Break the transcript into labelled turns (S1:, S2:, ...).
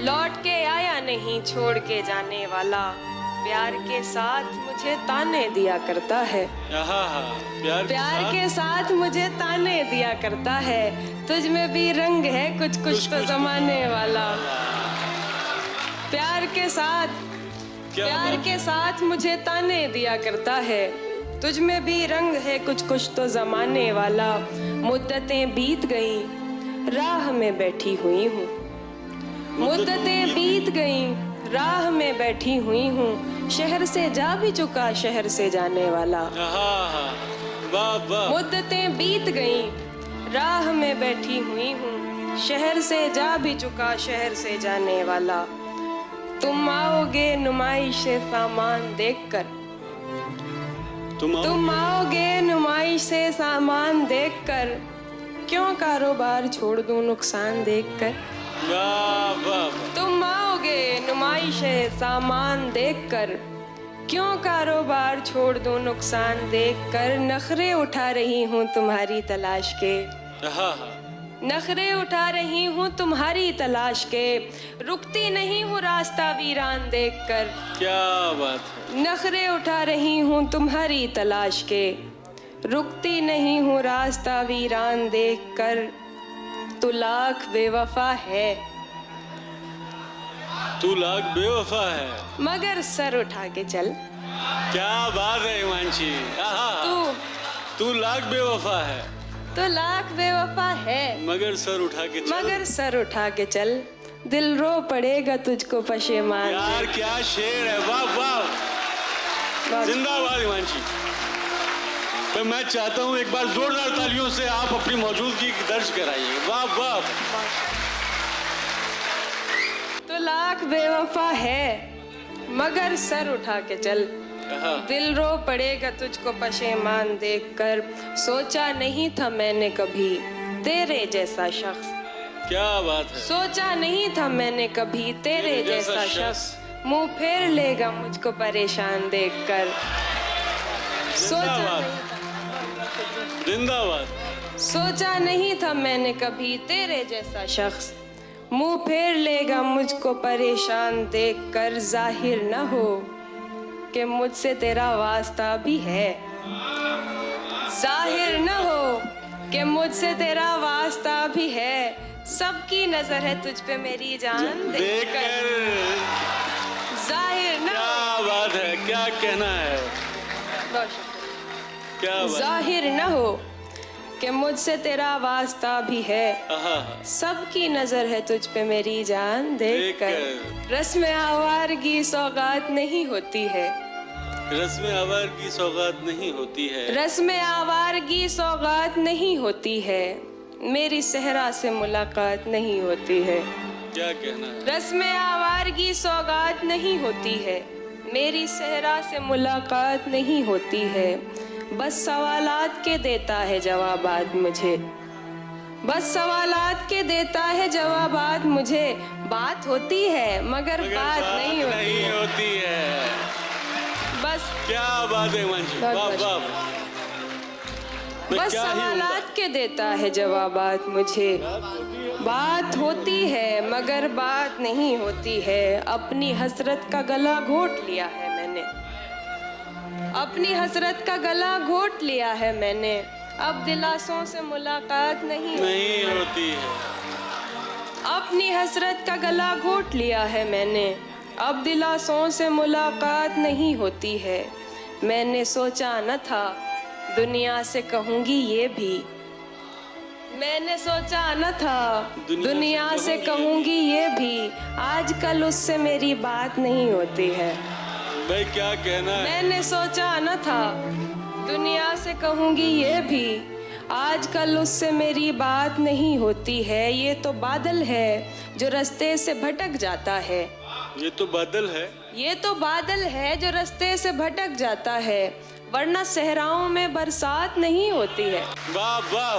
S1: लौट के आया नहीं छोड़ के जाने वाला, प्यार के साथ मुझे ताने दिया करता है। प्यार के साथ मुझे ताने दिया करता है, तुझ में भी रंग है कुछ कुछ तो जमाने वाला। प्यार के साथ मुझे ताने दिया करता है, तुझ में भी रंग है कुछ कुछ तो जमाने वाला। मुद्दतें बीत गई राह में बैठी हुई हूँ, मुद्दतें बीत गई राह में बैठी हुई हूँ, शहर से जा भी चुका शहर से जाने वाला। मुद्दतें बीत गई राह में बैठी हुई हूँ, शहर से जा भी चुका शहर से जाने वाला। तुम आओगे नुमाइश से सामान देखकर, तुम आओगे नुमाइश से सामान देखकर, क्यों कारोबार छोड़ दूं नुकसान देखकर। तुम आओगे नुमाइश से सामान देखकर, क्यों कारोबार छोड़ दूं नुकसान देखकर। नखरे उठा रही हूँ तुम्हारी तलाश के, नखरे उठा रही हूँ तुम्हारी तलाश के, रुकती नहीं हूँ रास्ता वीरान देखकर।
S2: क्या बात है।
S1: नखरे उठा रही हूँ तुम्हारी तलाश के, रुकती नहीं हूँ रास्ता वीरान देखकर। तू लाख बेवफा है,
S2: तू लाख बेवफा है,
S1: मगर सर उठा के चल।
S2: क्या बात है हिमांशी। तू लाख बेवफा है,
S1: तो लाख बेवफा है,
S2: मगर सर उठा के चल।
S1: मगर सर उठा के चल, दिल रो पड़ेगा तुझको पशेमान।
S2: यार क्या शेर है, वाह वाह, जिंदाबाद हिमांशी। तो मैं चाहता हूँ एक बार जोरदार तालियों से आप अपनी मौजूदगी दर्ज कराइए। वाह वाह।
S1: तो लाख बेवफा है, मगर सर उठा के चल, दिल रो पड़ेगा तुझको पशेमान देखकर। सोचा नहीं था मैंने कभी तेरे जैसा शख्स,
S2: क्या बात है।
S1: सोचा नहीं था मैंने कभी तेरे जैसा शख्स, मुंह फेर लेगा मुझको परेशान देखकर।
S2: जिंदाबाद।
S1: सोचा नहीं था मैंने कभी तेरे जैसा शख्स, मुंह फेर लेगा मुझको परेशान देखकर। जाहिर न हो कि मुझसे तेरा वास्ता भी है, जाहिर न हो कि मुझसे तेरा वास्ता भी है, सबकी नजर है तुझ पे मेरी जान देखकर। जाहिर न,
S2: क्या बात है, क्या कहना है। क्या बात।
S1: जाहिर न हो कि मुझसे तेरा वास्ता भी है, सबकी नजर है तुझ पे मेरी जान देखकर। रस्म आवारगी सौगात नहीं होती है,
S2: रस्म आवारगी सौगात नहीं होती है,
S1: रस्म आवारगी सौगात नहीं होती है, मेरी सहरा से मुलाकात नहीं होती है।
S2: क्या कहना है।
S1: रस्म आवारगी सौगात नहीं होती है, मेरी सहरा से मुलाकात नहीं होती है। बस सवालात के देता है जवाबात मुझे, बस सवालात के देता है जवाबात मुझे। बात होती है मगर बात नहीं
S2: होती है।
S1: बस
S2: क्या बात है मंजू, वाह वाह।
S1: बस सवालात के देता है जवाबात मुझे। बात होती है मगर बात नहीं होती है। अपनी हसरत का गला घोट लिया है मैंने, अपनी हसरत का गला घोट लिया है मैंने। अब दिलासों से मुलाकात नहीं
S2: होती है।
S1: अपनी हसरत का गला घोट लिया है मैंने, अब दिलासों से मुलाकात नहीं होती है। मैंने सोचा न था दुनिया से कहूँगी ये भी, मैंने सोचा न था दुनिया से कहूँगी ये भी, आजकल उससे मेरी बात नहीं होती है।
S2: भाई क्या कहना है।
S1: मैंने सोचा न था दुनिया से कहूँगी ये भी, आजकल उससे मेरी बात नहीं होती है। ये तो बादल है जो रास्ते से भटक जाता है,
S2: ये तो बादल है,
S1: ये तो बादल है जो रास्ते से भटक जाता है, वरना सहराओं में बरसात नहीं होती है।
S2: वाह वाह।